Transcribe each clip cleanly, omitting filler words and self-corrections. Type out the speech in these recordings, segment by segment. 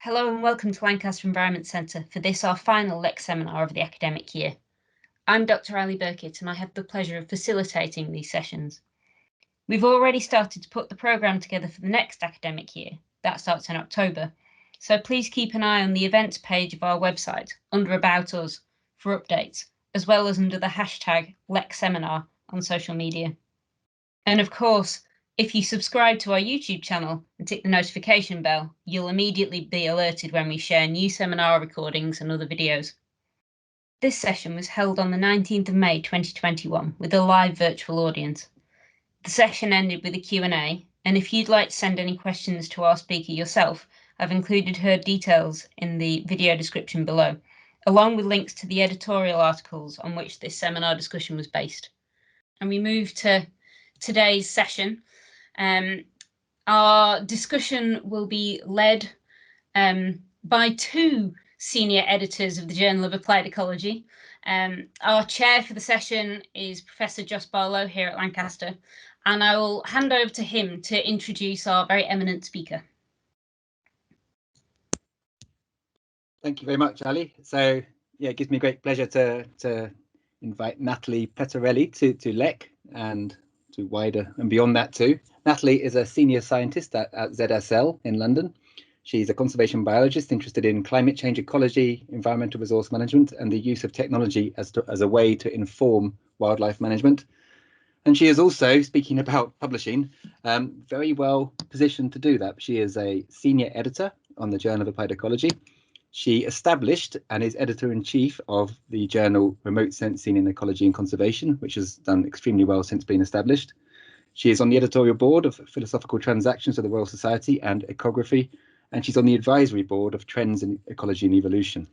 Hello and welcome to Lancaster Environment Centre for this, our final LEC Seminar of the academic year. I'm Dr. Ali Burkitt and I have the pleasure of facilitating these sessions. We've already started to put the programme together for the next academic year. That starts in October. So please keep an eye on the events page of our website under About Us for updates, as well as under the hashtag LEC Seminar on social media. And of course, if you subscribe to our YouTube channel and tick the notification bell, you'll immediately be alerted when we share new seminar recordings and other videos. This session was held on the 19th of May 2021 with a live virtual audience. The session ended with a Q&A, and if you'd like to send any questions to our speaker yourself, I've included her details in the video description below, along with links to the editorial articles on which this seminar discussion was based. And we move to today's session. Our discussion will be led by two senior editors of the Journal of Applied Ecology. Our chair for the session is Professor Jos Barlow here at Lancaster, and I will hand over to him to introduce our very eminent speaker. Thank you very much, Ali. So yeah, it gives me great pleasure to invite Nathalie Pettorelli to LEC and to wider and beyond that too. Nathalie is a senior scientist at ZSL in London. She's a conservation biologist interested in climate change, ecology, environmental resource management, and the use of technology as a way to inform wildlife management. And she is also, speaking about publishing, very well positioned to do that. She is a senior editor on the Journal of Applied Ecology. She established and is editor-in-chief of the journal Remote Sensing in Ecology and Conservation, which has done extremely well since being established. She is on the editorial board of Philosophical Transactions of the Royal Society and Ecography, and she's on the advisory board of Trends in Ecology and Evolution.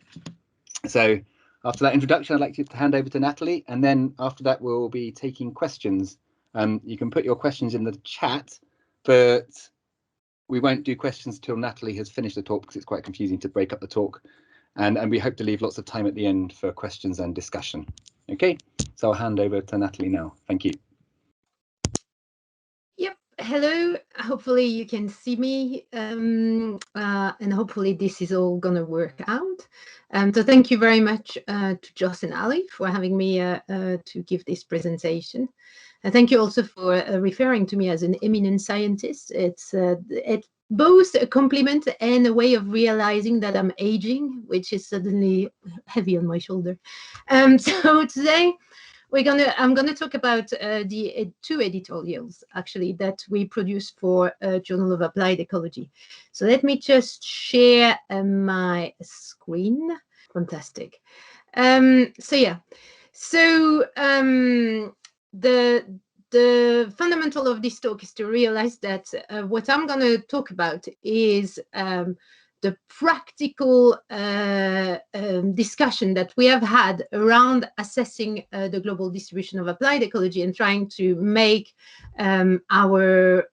So after that introduction, I'd like to hand over to Nathalie, and then after that we'll be taking questions. You can put your questions in the chat, but we won't do questions till Nathalie has finished the talk because it's quite confusing to break up the talk. And we hope to leave lots of time at the end for questions and discussion. Okay, so I'll hand over to Nathalie now. Thank you. Yep, hello. Hopefully you can see me and hopefully this is all going to work out. So thank you very much to Jos and Ali for having me to give this presentation. And thank you also for referring to me as an eminent scientist. It's both a compliment and a way of realizing that I'm aging, which is suddenly heavy on my shoulder. So today I'm gonna talk about the two editorials actually that we produce for Journal of Applied Ecology. So let me just share my screen. Fantastic. So yeah. So the fundamental of this talk is to realize that what I'm going to talk about is the practical discussion that we have had around assessing the global distribution of applied ecology and trying to make our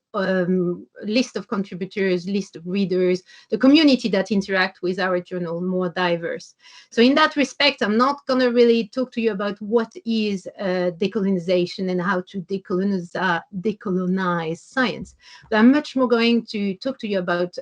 list of contributors, list of readers, the community that interact with our journal more diverse. So in that respect, I'm not going to really talk to you about what is decolonisation and how to decolonize science, but I'm much more going to talk to you about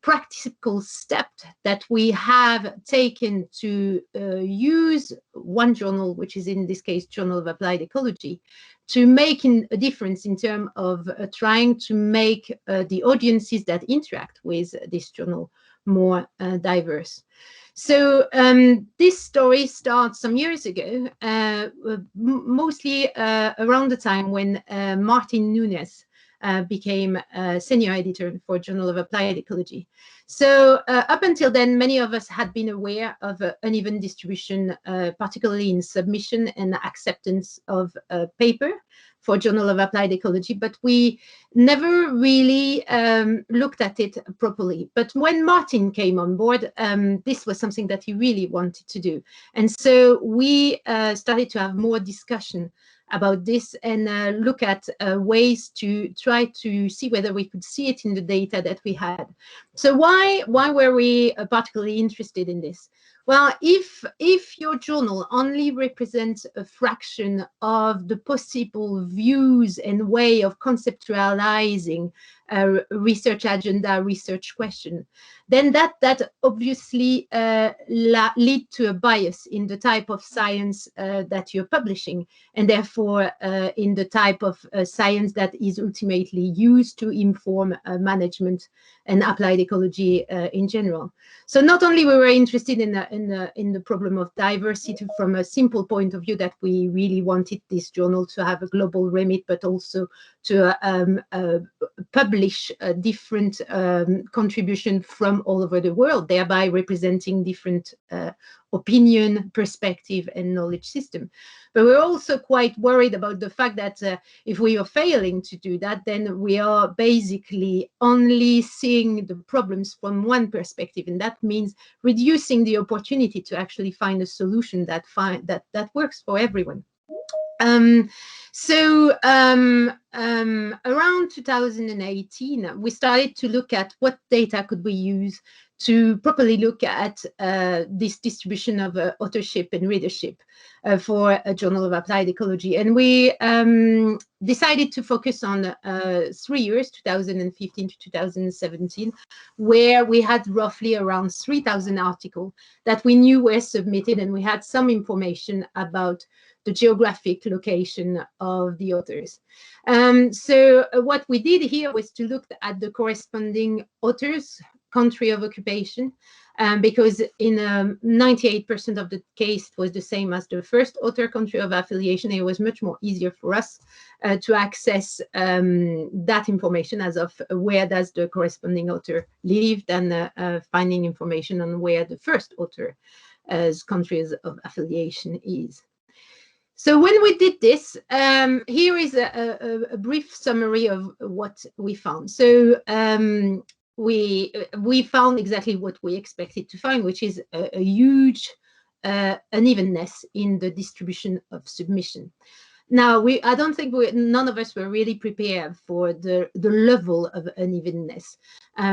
practical step that we have taken to use one journal, which is in this case Journal of Applied Ecology, to make a difference in terms of trying to make the audiences that interact with this journal more diverse. So this story starts some years ago, mostly around the time when Martin Nunes became senior editor for Journal of Applied Ecology. So up until then, many of us had been aware of uneven distribution, particularly in submission and acceptance of paper for Journal of Applied Ecology, but we never really looked at it properly. But when Martin came on board, this was something that he really wanted to do. And so we started to have more discussion about this and look at ways to try to see whether we could see it in the data that we had. So why were we particularly interested in this? Well, if your journal only represents a fraction of the possible views and way of conceptualizing a research agenda, research question, then that obviously lead to a bias in the type of science that you're publishing, and therefore in the type of science that is ultimately used to inform management and applied ecology in general. So not only we were interested in the problem of diversity from a simple point of view that we really wanted this journal to have a global remit, but also to publish a different contribution from all over the world, thereby representing different opinion, perspective, and knowledge system. But we're also quite worried about the fact that if we are failing to do that, then we are basically only seeing the problems from one perspective, and that means reducing the opportunity to actually find a solution that works for everyone. Around 2018, we started to look at what data could we use to properly look at this distribution of authorship and readership for a journal of applied ecology. And we decided to focus on 3 years, 2015 to 2017, where we had roughly around 3,000 articles that we knew were submitted, and we had some information about the geographic location of the authors. So what we did here was to look at the corresponding authors' country of occupation, because in 98% of the case it was the same as the first author country of affiliation. It was much more easier for us to access that information as of where does the corresponding author live than finding information on where the first author's countries of affiliation is. So when we did this, here is a brief summary of what we found. So we found exactly what we expected to find, which is a huge unevenness in the distribution of submission. Now, I don't think none of us were really prepared for the level of unevenness,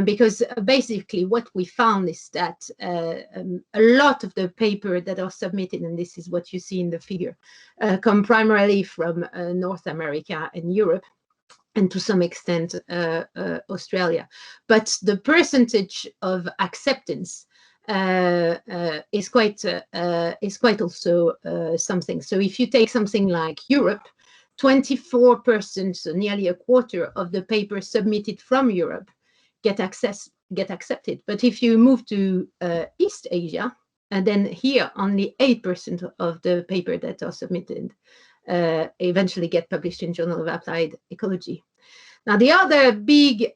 because basically what we found is that a lot of the paper that are submitted, and this is what you see in the figure, come primarily from North America and Europe, and to some extent Australia. But the percentage of acceptance is quite also something. So if you take something like Europe, 24%, so nearly a quarter of the papers submitted from Europe get accepted. But if you move to East Asia, and then here only 8% of the paper that are submitted eventually get published in Journal of Applied Ecology. Now, the other big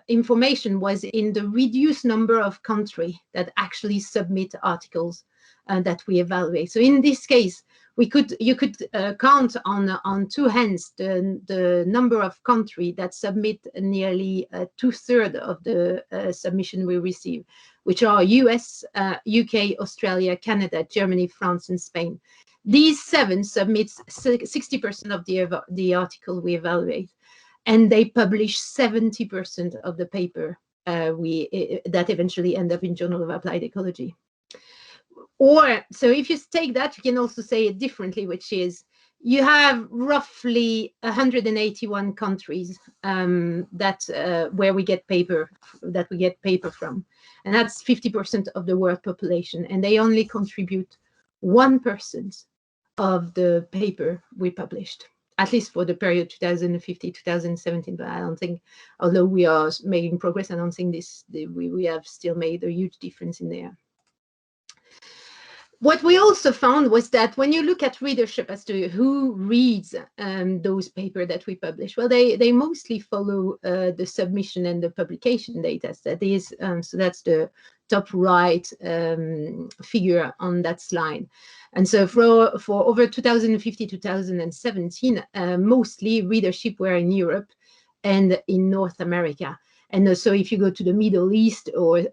information was in the reduced number of countries that actually submit articles that we evaluate. So in this case, you could count on two hands the number of countries that submit nearly 2/3 of the submission we receive, which are US, UK, Australia, Canada, Germany, France, and Spain. These 7 submit 60% of the article we evaluate, and they publish 70% of the paper that eventually end up in Journal of Applied Ecology. Or, so if you take that, you can also say it differently, which is you have roughly 181 countries where we get paper from, and that's 50% of the world population, and they only contribute 1% of the paper we published, at least for the period 2050-2017. But I don't think, although we are making progress, I don't think we have still made a huge difference in there. What we also found was that when you look at readership as to who reads those papers that we publish, well, they mostly follow the submission and the publication data. That is, so that's the top right figure on that slide. And so for over 2050-2017, mostly readership were in Europe and in North America. And so if you go to the Middle East or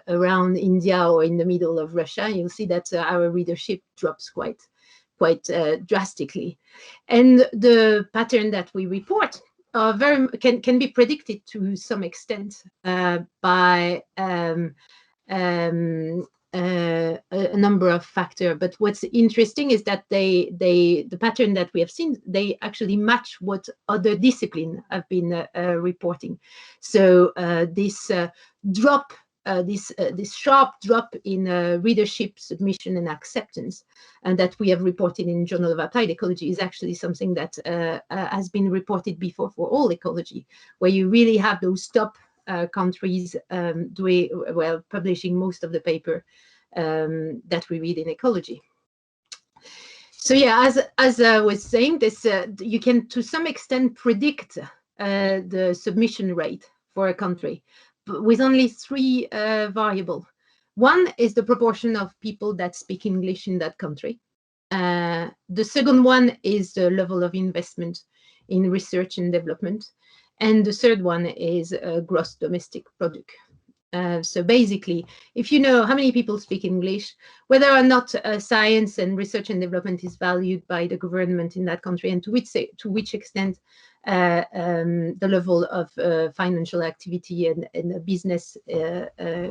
around India or in the middle of Russia, you'll see that our readership drops quite drastically. And the pattern that we report are can be predicted to some extent by a number of factors. But what's interesting is that the pattern that we have seen, they actually match what other disciplines have been reporting. So this drop, this sharp drop in readership, submission, and acceptance, and that we have reported in Journal of Applied Ecology, is actually something that has been reported before for all ecology, where you really have those top countries publishing most of the paper that we read in ecology. So yeah, as I was saying, this you can to some extent predict the submission rate for a country with only three variables. One is the proportion of people that speak English in that country. The second one is the level of investment in research and development. And the third one is gross domestic product. So basically, if you know how many people speak English, whether or not science and research and development is valued by the government in that country, and to which extent the level of financial activity and business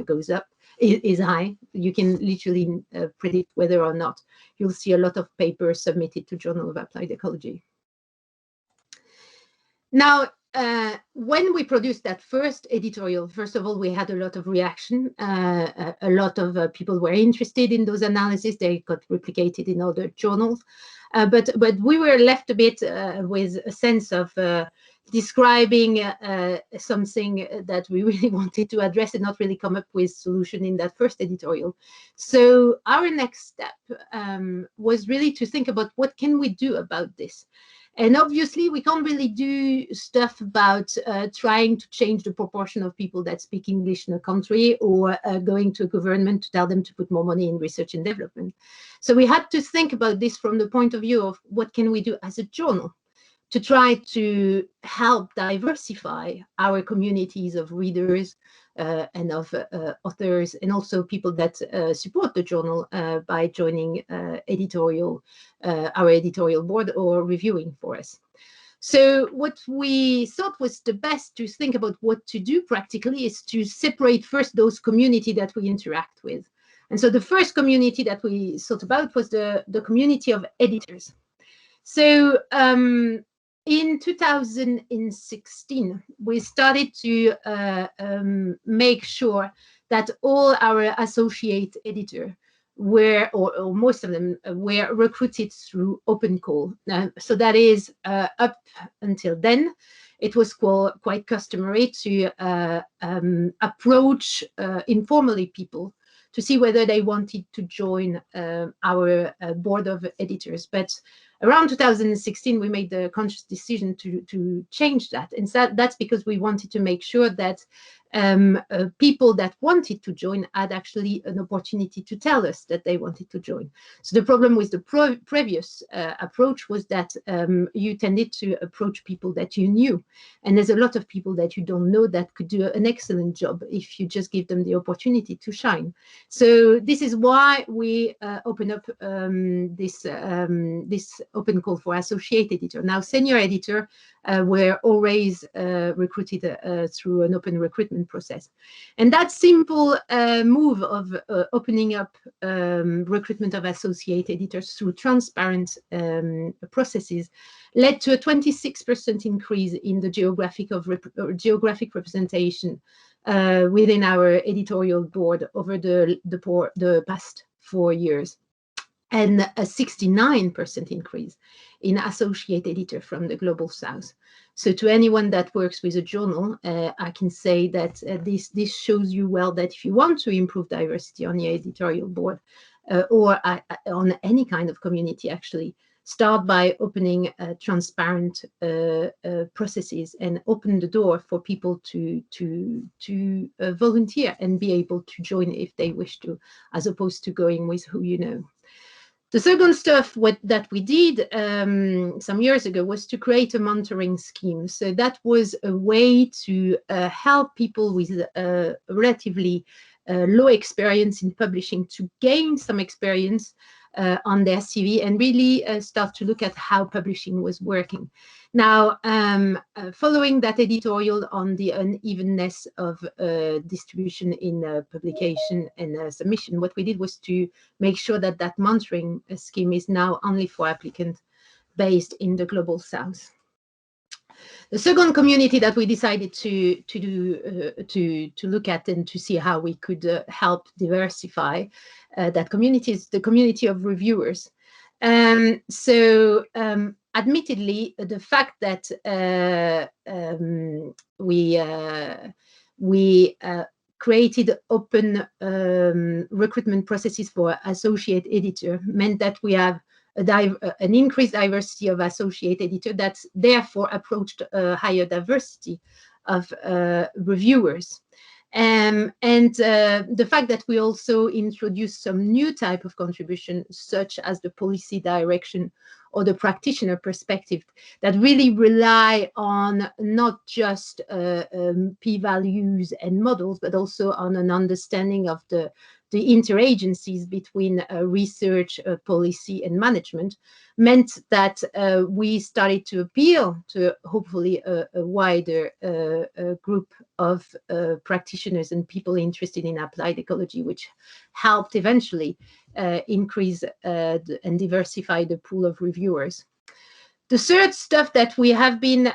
goes up, is high, you can literally predict whether or not you'll see a lot of papers submitted to Journal of Applied Ecology. Now, when we produced that first editorial, first of all, we had a lot of reaction. A lot of people were interested in those analyses. They got replicated in other journals. But we were left a bit with a sense of describing something that we really wanted to address and not really come up with solution in that first editorial. So our next step was really to think about what can we do about this. And obviously, we can't really do stuff about trying to change the proportion of people that speak English in a country, or going to a government to tell them to put more money in research and development. So we had to think about this from the point of view of what can we do as a journal to try to help diversify our communities of readers and of authors, and also people that support the journal by joining our editorial board or reviewing for us. So what we thought was the best to think about what to do practically is to separate first those communities that we interact with. And so the first community that we thought about was the community of editors. So in 2016, we started to make sure that all our associate editors were, or most of them, were recruited through open call. So that is up until then, it was quite customary to approach informally people to see whether they wanted to join our board of editors. But around 2016, we made the conscious decision to change that. And that's because we wanted to make sure that people that wanted to join had actually an opportunity to tell us that they wanted to join. So the problem with the previous approach was that you tended to approach people that you knew. And there's a lot of people that you don't know that could do an excellent job if you just give them the opportunity to shine. So this is why we open up this open call for associate editor. Now, senior editor were always recruited through an open recruitment process. And that simple move of opening up recruitment of associate editors through transparent processes led to a 26% increase in the geographic representation within our editorial board over the past 4 years, and a 69% increase in associate editor from the Global South. So to anyone that works with a journal, I can say that this shows you well that if you want to improve diversity on your editorial board or on any kind of community, actually, start by opening transparent processes and open the door for people to volunteer and be able to join if they wish to, as opposed to going with who you know. The second stuff that we did some years ago was to create a mentoring scheme. So that was a way to help people with relatively low experience in publishing to gain some experience on their CV and really start to look at how publishing was working. Now, following that editorial on the unevenness of distribution in publication and submission, what we did was to make sure that that monitoring scheme is now only for applicants based in the Global South. The second community that we decided to look at and to see how we could help diversify that community is the community of reviewers. Admittedly, the fact that we created open recruitment processes for associate editor meant that we have an increased diversity of associate editor that therefore approached a higher diversity of reviewers. The fact that we also introduced some new type of contribution, such as the policy direction or the practitioner perspective, that really rely on not just p-values and models, but also on an understanding of the interagencies between research, policy, and management, meant that we started to appeal to hopefully a wider group of practitioners and people interested in applied ecology, which helped eventually increase and diversify the pool of reviewers. The third stuff that we have been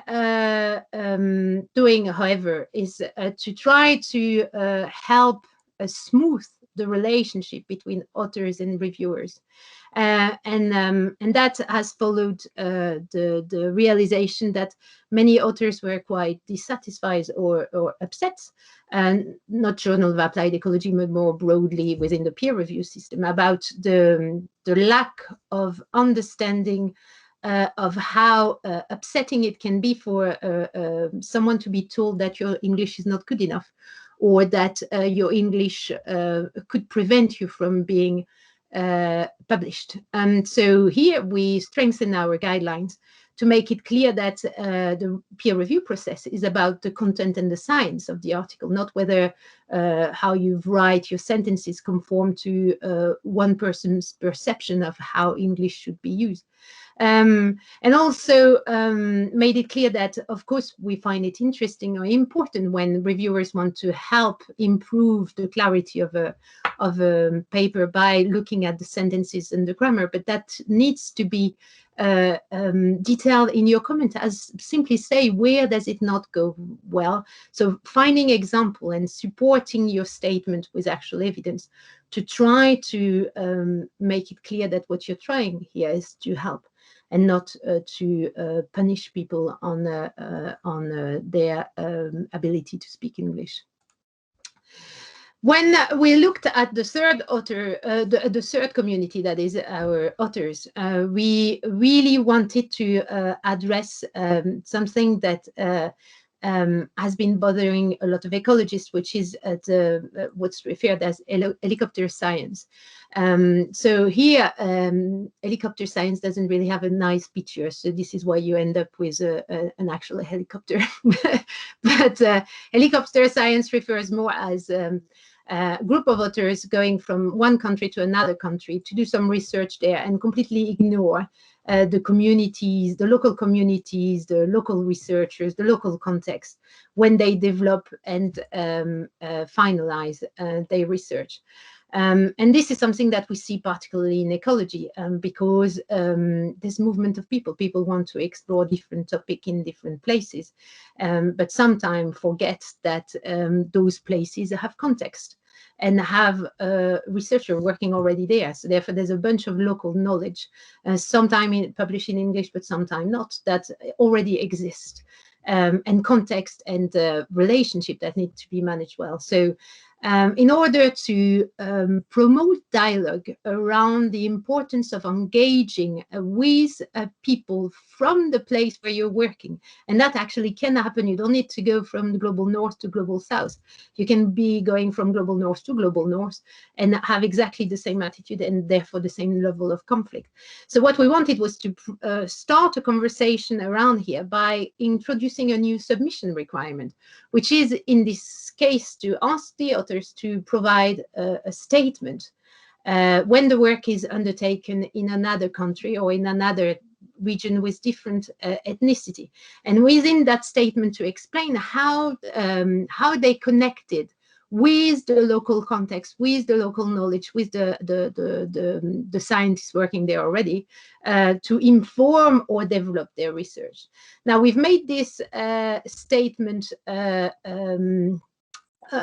doing, however, is to try to help smooth the relationship between authors and reviewers. And that has followed the realization that many authors were quite dissatisfied or upset, and not Journal of Applied Ecology, but more broadly within the peer review system, about the lack of understanding of how upsetting it can be for someone to be told that your English is not good enough, or that your English could prevent you from being published. So here we strengthen our guidelines to make it clear that the peer review process is about the content and the science of the article, not whether how you write your sentences conform to one person's perception of how English should be used. And also made it clear that, of course, we find it interesting or important when reviewers want to help improve the clarity of a paper by looking at the sentences and the grammar, but that needs to be detailed in your comment, as simply say, where does it not go well? So finding example and supporting your statement with actual evidence to try to make it clear that what you're trying here is to help and not to punish people on their ability to speak English. When we looked at the third author, the third community, that is our authors, we really wanted to address something that has been bothering a lot of ecologists, which is what's referred as helicopter science. So here, helicopter science doesn't really have a nice picture, so this is why you end up with an actual helicopter. But helicopter science refers more as a group of authors going from one country to another country to do some research there and completely ignore the communities, the local communities, the local researchers, the local context when they develop and finalize their research. And this is something that we see particularly in ecology, because this movement of people want to explore different topics in different places, but sometimes forget that those places have context and have a researcher working already there. So therefore, there's a bunch of local knowledge, sometimes published in English, but sometimes not, that already exist, and context and relationship that need to be managed well. So in order to promote dialogue around the importance of engaging with people from the place where you're working, and that actually can happen. You don't need to go from the global north to global south. You can be going from global north to global north and have exactly the same attitude and therefore the same level of conflict. So what we wanted was to start a conversation around here by introducing a new submission requirement, which is in this case to ask the authors to provide a statement when the work is undertaken in another country or in another region with different ethnicity. And within that statement to explain how they connected with the local context, with the local knowledge, with the scientists working there already, to inform or develop their research. Now, we've made this statement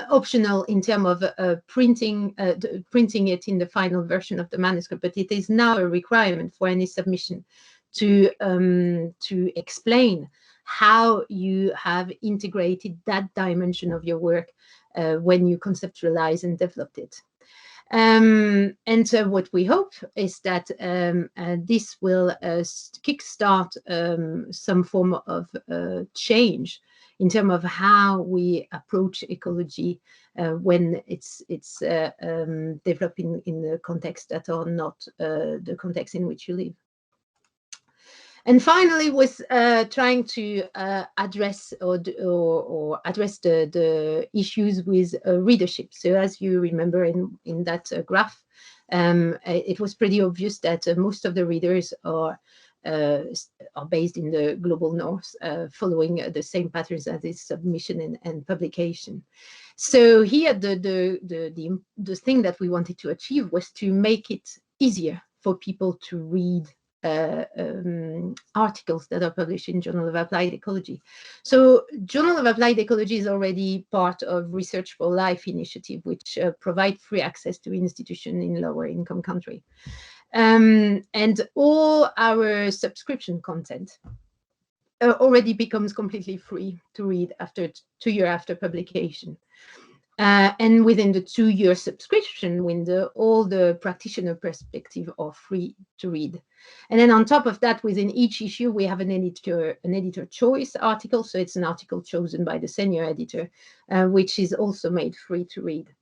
optional in terms of printing it in the final version of the manuscript, but it is now a requirement for any submission to explain how you have integrated that dimension of your work when you conceptualize and developed it. And what we hope is that this will kickstart some form of change in terms of how we approach ecology when it's developing in the context that are not the context in which you live. And finally, was trying to address or address the issues with readership. So as you remember in that graph, it was pretty obvious that most of the readers are based in the global north, following the same patterns as is submission and publication. So here, the thing that we wanted to achieve was to make it easier for people to read articles that are published in Journal of Applied Ecology. So Journal of Applied Ecology is already part of Research for Life initiative, which provide free access to institutions in lower income countries. And all our subscription content already becomes completely free to read after 2 years after publication. And within the 2-year subscription window, all the practitioner perspective are free to read. And then on top of that, within each issue, we have an editor choice article. So it's an article chosen by the senior editor, which is also made free to read.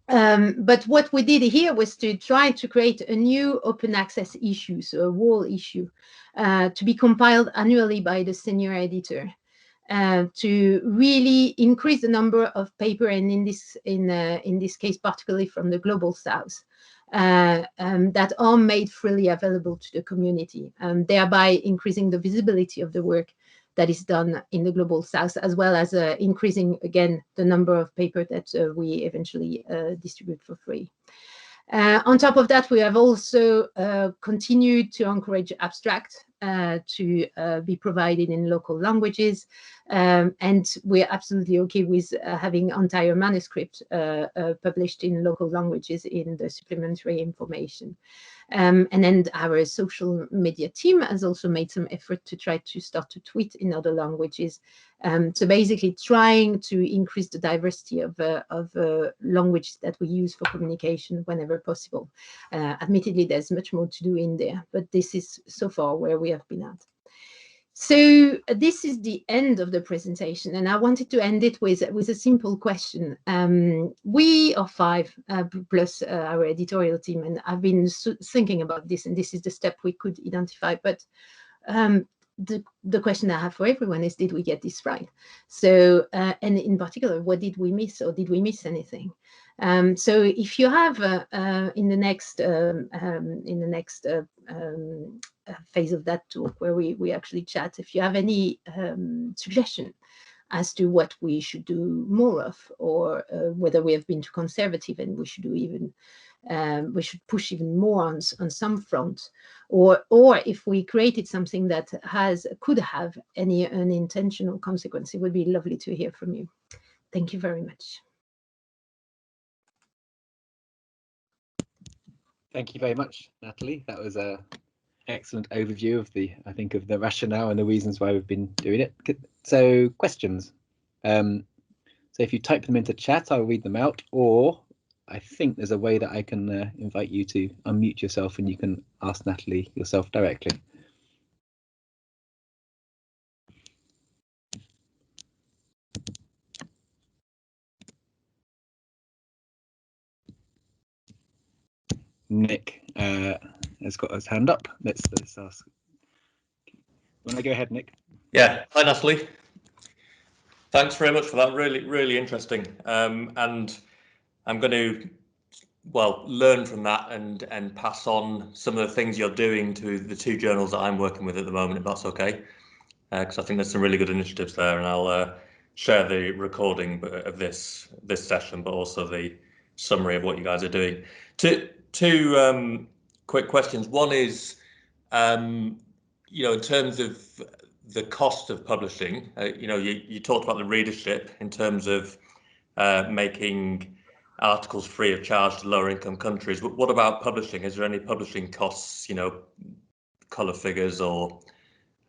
But what we did here was to try to create a new open access issue, so a wall issue, to be compiled annually by the senior editor. To really increase the number of paper, and in this case, particularly from the global south, that are made freely available to the community, thereby increasing the visibility of the work that is done in the global south, as well as increasing again the number of paper that we eventually distribute for free. On top of that, we have also continued to encourage abstract to be provided in local languages, and we're absolutely okay with having entire manuscript published in local languages in the supplementary information. And then our social media team has also made some effort to try to start to tweet in other languages. So basically trying to increase the diversity of languages that we use for communication whenever possible. Admittedly, there's much more to do in there, but this is so far where we have been at. So this is the end of the presentation, and I wanted to end it with a simple question. We are 5 plus our editorial team, and I've been thinking about this, and this is the step we could identify. But the question I have for everyone is, did we get this right? So, and in particular, what did we miss, or did we miss anything? So if you have in the next phase of that talk where we actually chat, if you have any suggestion as to what we should do more of, or whether we have been too conservative and we should do even we should push even more on some front, or if we created something that could have any unintentional consequence, it would be lovely to hear from you. Thank you very much. Thank you very much, Nathalie. That was an excellent overview of the rationale and the reasons why we've been doing it. So questions. So if you type them into chat, I'll read them out, or I think there's a way that I can invite you to unmute yourself and you can ask Nathalie yourself directly. Nick has got his hand up. Let's ask. Want to go ahead, Nick? Yeah. Hi, Nathalie. Thanks very much for that. Really, really interesting. And I'm going to well, learn from that and pass on some of the things you're doing to the two journals that I'm working with at the moment, if that's okay, because I think there's some really good initiatives there, and I'll share the recording of this session, but also the summary of what you guys are doing. Two quick questions. One is, you know, in terms of the cost of publishing, you know, you talked about the readership in terms of making articles free of charge to lower income countries. But what about publishing? Is there any publishing costs, you know, colour figures or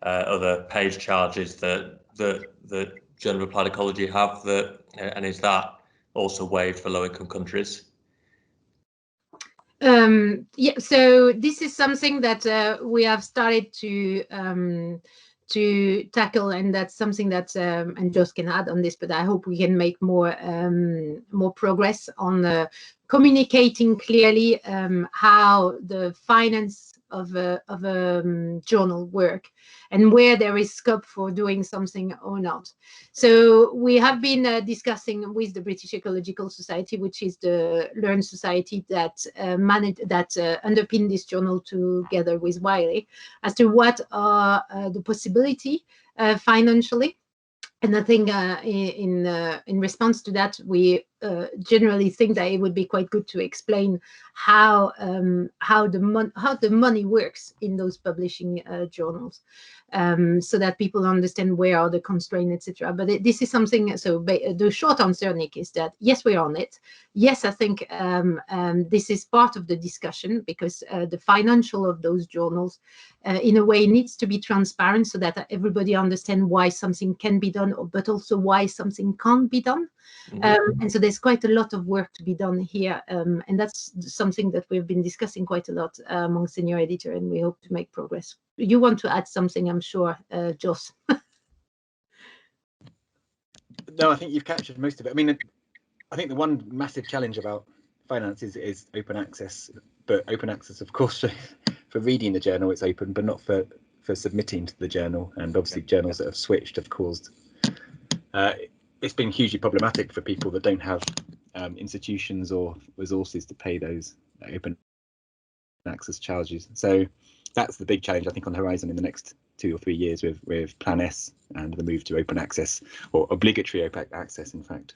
other page charges that Journal of Applied Ecology have, that, and is that also waived for low income countries? Yeah, so this is something that we have started to tackle, and that's something that and Jos can add on this, but I hope we can make more progress on communicating clearly how the finance of a journal work and where there is scope for doing something or not. So we have been discussing with the British Ecological Society, which is the learned society that underpin this journal together with Wiley, as to what are the possibility financially. And I think in response to that, we generally think that it would be quite good to explain how the money works in those publishing journals, so that people understand where are the constraints, etc. But this is something. So the short answer, Nick, is that yes, we're on it. Yes, I think this is part of the discussion, because the financial of those journals, in a way, needs to be transparent so that everybody understands why something can be done, but also why something can't be done. And so there's quite a lot of work to be done here, and that's something that we've been discussing quite a lot among senior editor, and we hope to make progress. You want to add something, I'm sure, Jos? No, I think you've captured most of it. I mean, I think the one massive challenge about finance is open access, but open access, of course, for reading the journal, it's open, but not for submitting to the journal. And obviously, journals that have switched have caused it's been hugely problematic for people that don't have institutions or resources to pay those open access charges. So that's the big challenge, I think, on the horizon in the next 2 or 3 years with Plan S and the move to open access, or obligatory open access, in fact.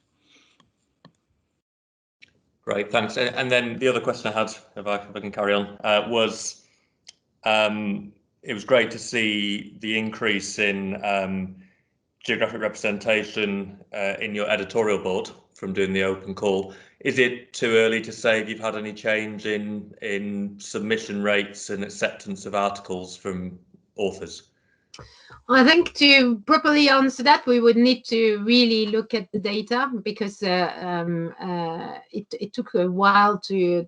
Great, thanks. And then the other question I had, if I can carry on, was it was great to see the increase in geographic representation in your editorial board from doing the open call. Is it too early to say if you've had any change in submission rates and acceptance of articles from authors? I think to properly answer that, we would need to really look at the data, because it took a while to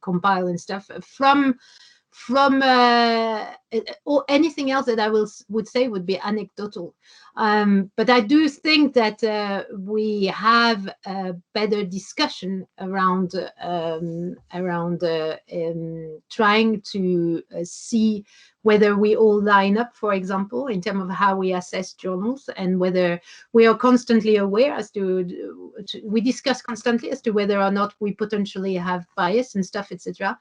compile and stuff. From or anything else that I would say would be anecdotal, but I do think that we have a better discussion around trying to see whether we all line up, for example, in terms of how we assess journals, and whether we are constantly aware as to we discuss constantly as to whether or not we potentially have bias and stuff, etc.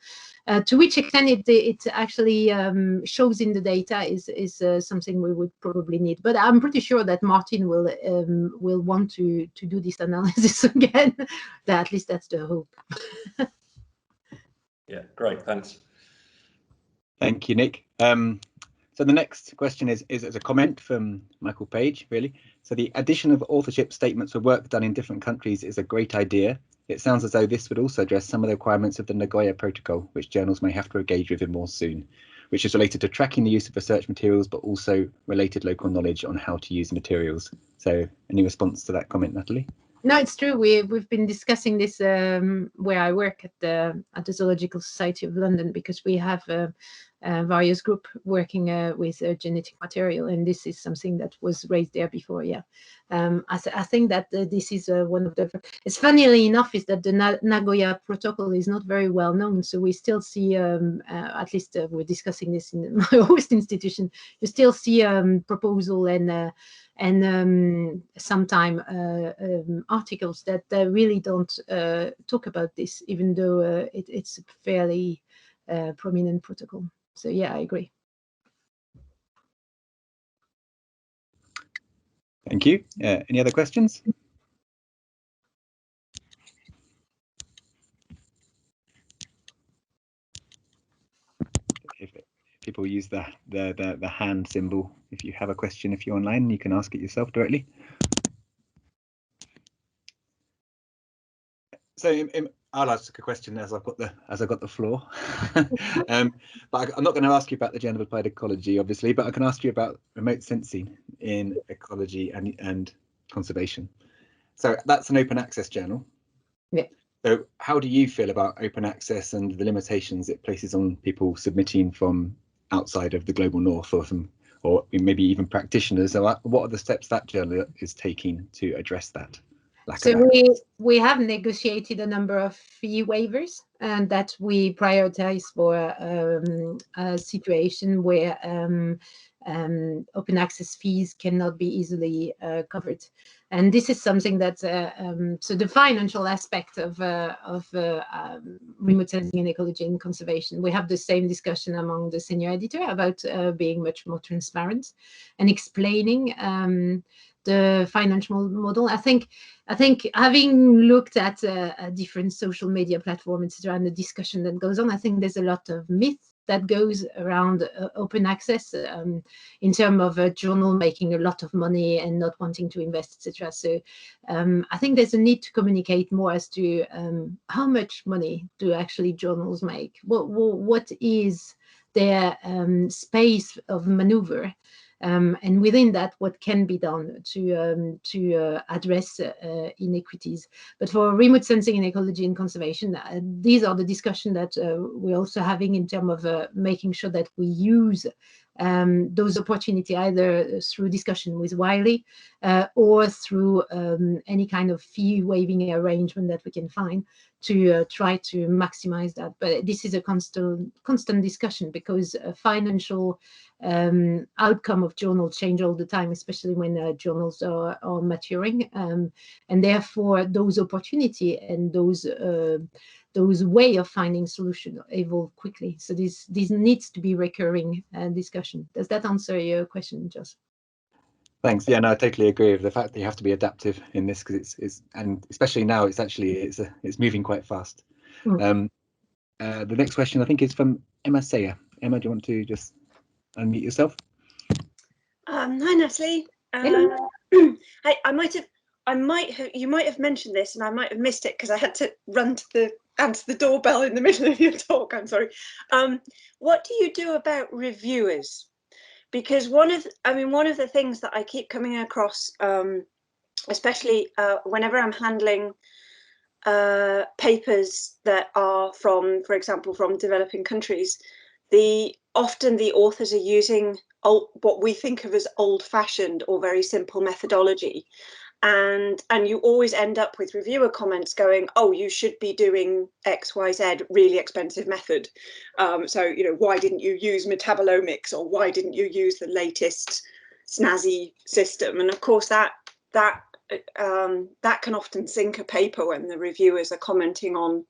To which extent it actually shows in the data is something we would probably need. But I'm pretty sure that Martin will want to do this analysis again. At least that's the hope. Yeah, great, thanks. Thank you, Nick. So the next question is a comment from Michael Page, really. So the addition of authorship statements for work done in different countries is a great idea. It sounds as though this would also address some of the requirements of the Nagoya Protocol, which journals may have to engage with more soon, which is related to tracking the use of research materials, but also related local knowledge on how to use the materials. So any response to that comment, Nathalie? No, it's true. We've been discussing this where I work at the Zoological Society of London, because we have various groups working with genetic material, and this is something that was raised there before. Yeah, I think that this is one of the. It's funnily enough is that the Nagoya Protocol is not very well known, so we still see, at least we're discussing this in my host institution. You still see proposal and sometime articles that really don't talk about this, even though it's a fairly prominent protocol. So yeah, I agree. Thank you. Any other questions? If people use the hand symbol, if you have a question, if you're online, you can ask it yourself directly. So I'll ask a question as I've got the floor. But I'm not going to ask you about the gender applied ecology, obviously, but I can ask you about remote sensing in ecology and conservation. So that's an open access journal. Yeah. So how do you feel about open access and the limitations it places on people submitting from outside of the global north, or maybe even practitioners? So what are the steps that journal is taking to address that? So we have negotiated a number of fee waivers, and that we prioritize for a situation where open access fees cannot be easily covered. And this is something that so the financial aspect of remote sensing and ecology and conservation, we have the same discussion among the senior editor about being much more transparent and explaining the financial model. I think having looked at a different social media platform, etc., and the discussion that goes on, I think there's a lot of myth that goes around open access in terms of a journal making a lot of money and not wanting to invest, etc. So I think there's a need to communicate more as to how much money do actually journals make. What is their space of maneuver? And within that, what can be done to address inequities. But for remote sensing in ecology and conservation, these are the discussions that we're also having in terms of making sure that we use those opportunities either through discussion with Wiley or through any kind of fee waiving arrangement that we can find to try to maximize that. But this is a constant discussion, because financial outcome of journals change all the time, especially when journals are maturing, and therefore those opportunity and those way of finding solution evolve quickly. So this needs to be recurring discussion. Does that answer your question, Jos? Thanks. Yeah, no, I totally agree with the fact that you have to be adaptive in this, because it's and especially now it's moving quite fast. The next question I think is from Emma Sayer. Emma, do you want to just unmute yourself? Hi, Nathalie. Hello. You might have mentioned this, and I might have missed it because I had to run to answer the doorbell in the middle of your talk. I'm sorry. What do you do about reviewers? Because one of the things that I keep coming across, especially whenever I'm handling papers that are from, for example, from developing countries, often the authors are using what we think of as old-fashioned or very simple methodology, and you always end up with reviewer comments going, oh, you should be doing XYZ really expensive method, so why didn't you use metabolomics, or why didn't you use the latest snazzy system? And of course that can often sink a paper when the reviewers are commenting on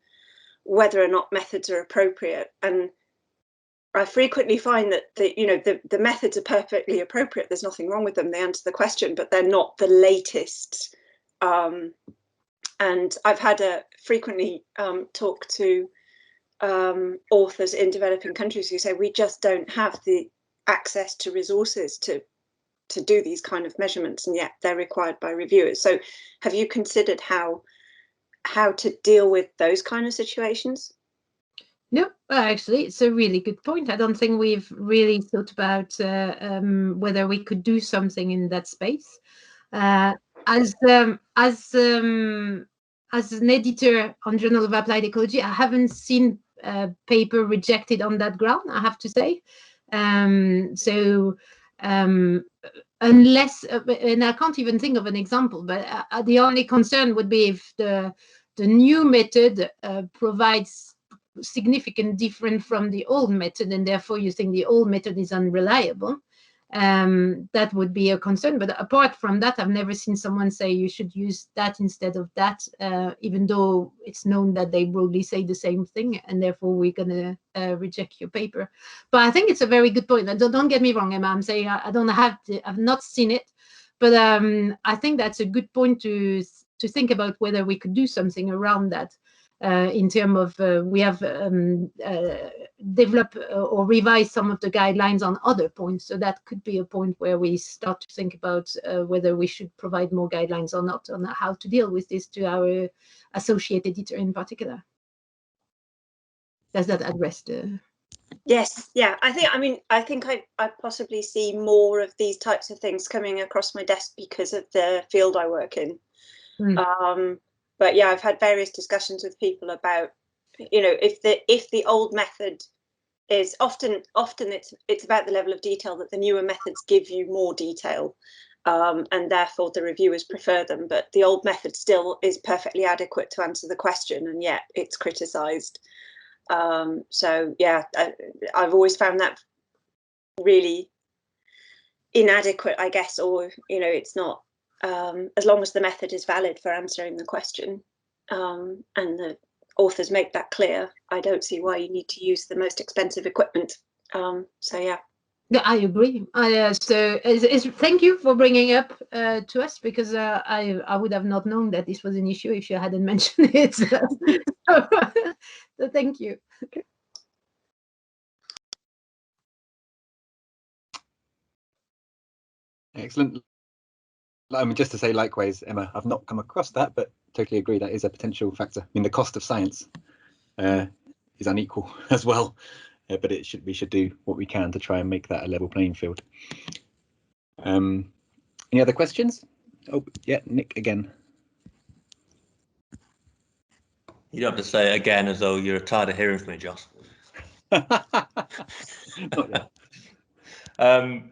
whether or not methods are appropriate. And I frequently find that the methods are perfectly appropriate. There's nothing wrong with them. They answer the question, but they're not the latest. And I've had frequently talk to authors in developing countries who say we just don't have the access to resources to do these kind of measurements, and yet they're required by reviewers. So have you considered how to deal with those kind of situations? No, actually, it's a really good point. I don't think we've really thought about whether we could do something in that space. As an editor on Journal of Applied Ecology, I haven't seen paper rejected on that ground, I have to say. Unless, and I can't even think of an example, but the only concern would be if the new method provides significant difference from the old method, and therefore you think the old method is unreliable. That would be a concern. But apart from that, I've never seen someone say you should use that instead of that, even though it's known that they broadly say the same thing, and therefore we're going to reject your paper. But I think it's a very good point. And don't get me wrong, Emma. I'm saying I've not seen it, but I think that's a good point to think about whether we could do something around that. In terms of we have developed or revised some of the guidelines on other points. So that could be a point where we start to think about whether we should provide more guidelines or not on how to deal with this to our associate editor in particular. Does that address the... Yes, yeah, I think I possibly see more of these types of things coming across my desk because of the field I work in. But yeah, I've had various discussions with people about, you know, if the old method is often it's about the level of detail that the newer methods give you more detail, and therefore the reviewers prefer them. But the old method still is perfectly adequate to answer the question, and yet it's criticised. So yeah, I've always found that really inadequate, I guess, or you know, it's not. As long as the method is valid for answering the question, and the authors make that clear, I don't see why you need to use the most expensive equipment. So yeah. Yeah, I agree. So thank you for bringing up to us, because I would have not known that this was an issue if you hadn't mentioned it. So thank you. Excellent. I mean, just to say likewise, Emma, I've not come across that, but totally agree that is a potential factor. I mean, the cost of science is unequal as well, but we should do what we can to try and make that a level playing field. Any other questions? Oh, yeah, Nick again. You don't have to say it again as though you're tired of hearing from me, Jos. Not yet. I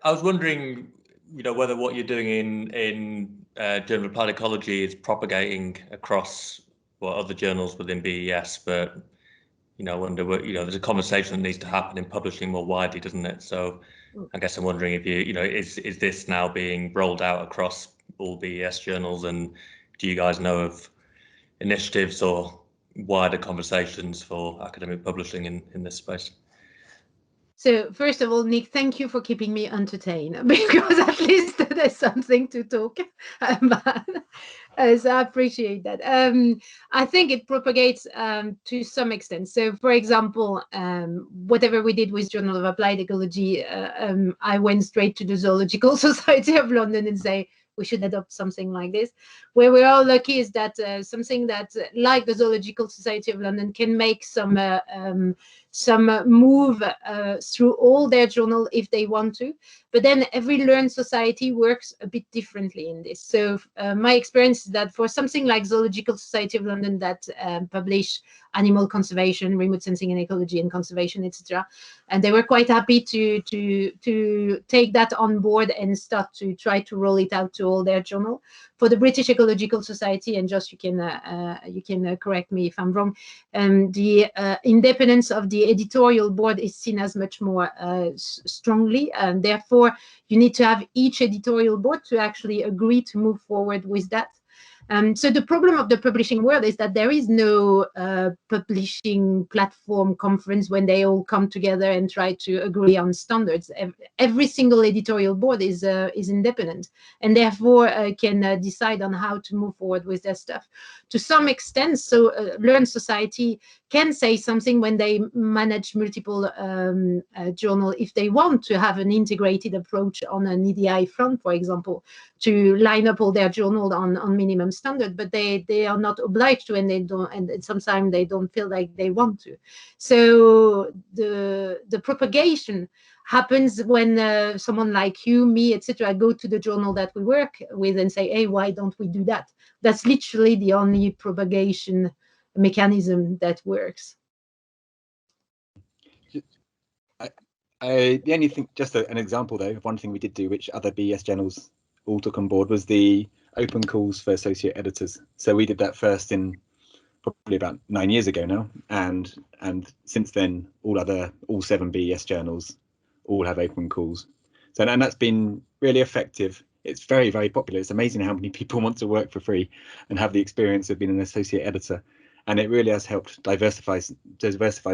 was wondering, you know, whether what you're doing in Journal of Applied Ecology is propagating across other journals within BES, but you know, I wonder what, you know, there's a conversation that needs to happen in publishing more widely, doesn't it? So I guess I'm wondering if you know, is this now being rolled out across all BES journals, and do you guys know of initiatives or wider conversations for academic publishing in this space? So first of all, Nick, thank you for keeping me entertained, because at least there's something to talk about. So I appreciate that. I think it propagates to some extent. So for example, whatever we did with Journal of Applied Ecology, I went straight to the Zoological Society of London and say, we should adopt something like this. Where we're all lucky is that something that, like the Zoological Society of London, can make some move through all their journal if they want to. But then every learned society works a bit differently in this. So my experience is that for something like Zoological Society of London that publish animal conservation, remote sensing and ecology and conservation, etc., and they were quite happy to take that on board and start to try to roll it out to all their journal. For the British Ecological Society, and Jos, you can correct me if I'm wrong, the independence of the editorial board is seen as much more strongly, and therefore you need to have each editorial board to actually agree to move forward with that. So the problem of the publishing world is that there is no publishing platform conference when they all come together and try to agree on standards. Every single editorial board is independent, and therefore can decide on how to move forward with their stuff. To some extent, so Learned Society can say something when they manage multiple journals if they want to have an integrated approach on an EDI front, for example, to line up all their journals on minimum standard, but they are not obliged to, and they don't, and sometimes they don't feel like they want to. So the propagation happens when someone like you, me, etc., go to the journal that we work with and say, hey, why don't we do that? That's literally the only propagation mechanism that works. The only thing, just an example though, of one thing we did do, which other BES journals all took on board, was the open calls for associate editors. So we did that first in probably about 9 years ago now, and since then all 7 BES journals all have open calls. So, and that's been really effective. It's very, very popular. It's amazing how many people want to work for free and have the experience of being an associate editor. And it really has helped diversify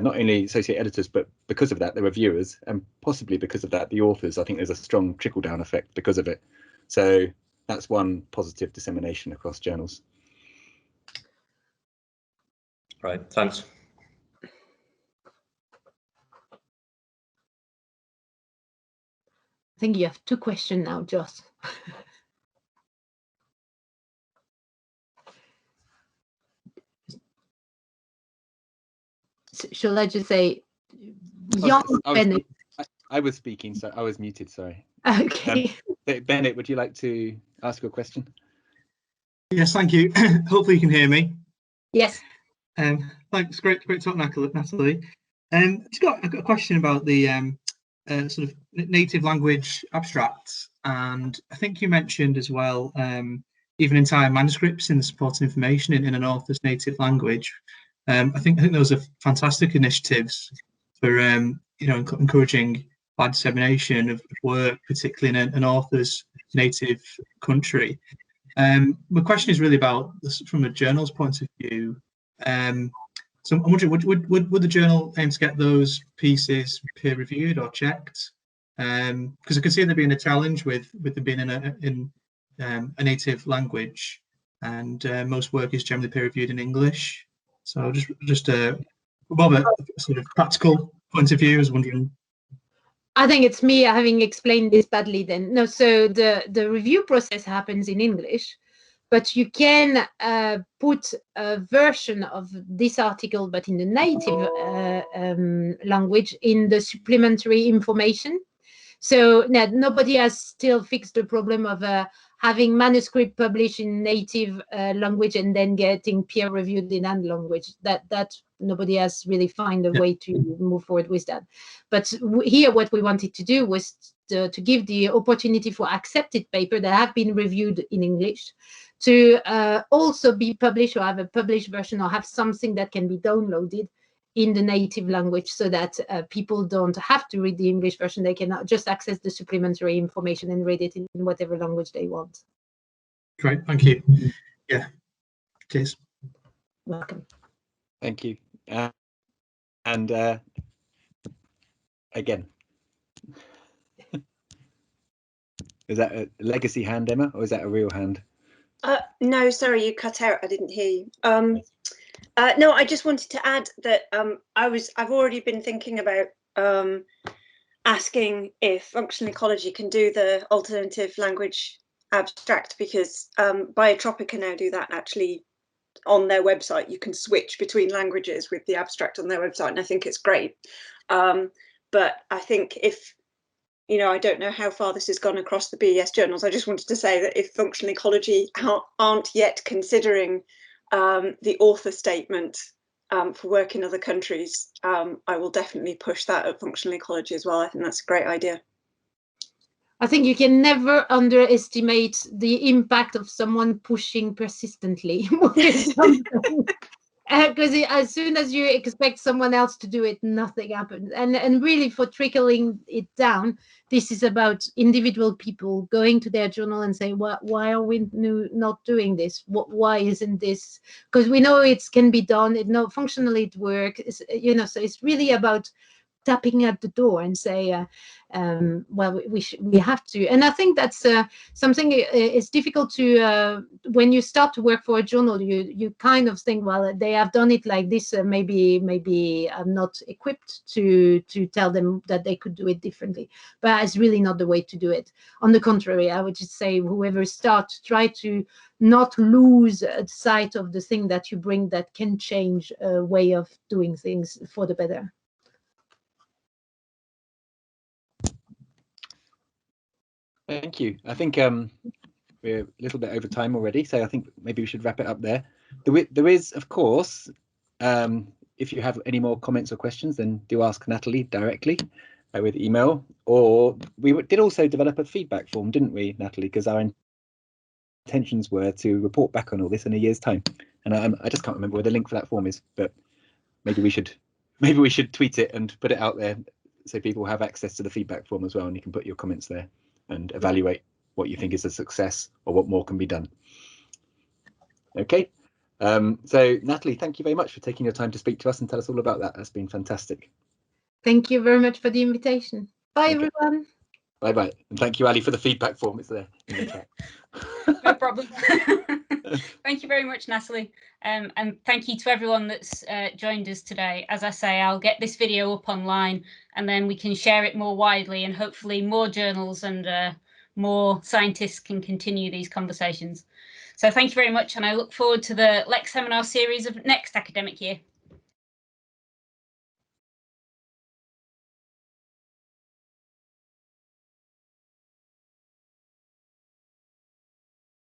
not only associate editors, but because of that, the reviewers, and possibly because of that, the authors. I think there's a strong trickle-down effect because of it. So that's one positive dissemination across journals. Right, thanks. I think you have 2 questions now, Jos. Shall I just say, I was speaking, so I was muted, sorry. Okay. Bennett, would you like to ask a question? Yes, thank you. Hopefully you can hear me. Yes. Thanks, great talk, Nathalie. Just got a question about the sort of native language abstracts, and I think you mentioned as well even entire manuscripts in the supporting information in an author's native language. I think those are fantastic initiatives for encouraging wide dissemination of work, particularly in an author's native country. My question is really about this from a journal's point of view. So I'm wondering, would the journal aim to get those pieces peer reviewed or checked? Because I could see there being a challenge with them being in a native language, and most work is generally peer reviewed in English. So just above a sort of practical point of view, I was wondering. I think it's me having explained this badly then. No, so the review process happens in English, but you can put a version of this article, but in the native language, in the supplementary information. So nobody has still fixed the problem of having manuscript published in native language and then getting peer reviewed in another language. That nobody has really found a way to move forward with that. But here, what we wanted to do was to give the opportunity for accepted paper that have been reviewed in English to also be published, or have a published version, or have something that can be downloaded in the native language, so that people don't have to read the English version. They can just access the supplementary information and read it in whatever language they want. Great, thank you. Yeah, cheers. Welcome. Thank you. And again, is that a legacy hand, Emma, or is that a real hand? No, sorry, you cut out. I didn't hear you. No, I just wanted to add that I've already been thinking about asking if functional ecology can do the alternative language abstract, because Biotropica now do that actually on their website. You can switch between languages with the abstract on their website, and I think it's great. But I think if, I don't know how far this has gone across the BES journals. I just wanted to say that if functional ecology aren't yet considering the author statement for work in other countries, I will definitely push that at functional ecology as well. I think that's a great idea. I think you can never underestimate the impact of someone pushing persistently. Because as soon as you expect someone else to do it, nothing happens. And really, for trickling it down, this is about individual people going to their journal and saying, why are we not doing this? Why isn't this? Because we know it can be done. Functionally it works. So it's really about tapping at the door and say, well, we have to. And I think that's something. It's difficult to when you start to work for a journal, you kind of think, well, they have done it like this. Maybe I'm not equipped to tell them that they could do it differently. But it's really not the way to do it. On the contrary, I would just say, whoever starts, try to not lose sight of the thing that you bring that can change a way of doing things for the better. Thank you. I think we're a little bit over time already, so I think maybe we should wrap it up there. There is, of course, if you have any more comments or questions, then do ask Nathalie directly with email. Or we did also develop a feedback form, didn't we, Nathalie? Because our intentions were to report back on all this in a year's time. And I just can't remember where the link for that form is, but maybe we should tweet it and put it out there so people have access to the feedback form as well, and you can put your comments there and evaluate what you think is a success or what more can be done. Okay, so Nathalie, thank you very much for taking your time to speak to us and tell us all about that. That's been fantastic. Thank you very much for the invitation. Bye, Okay. everyone. Bye bye, and thank you, Ali, for the feedback form. It's there in the chat. No problem. Thank you very much, Nathalie. And thank you to everyone that's joined us today. As I say, I'll get this video up online and then we can share it more widely, and hopefully more journals and more scientists can continue these conversations. So thank you very much, and I look forward to the LEC Seminar series of next academic year.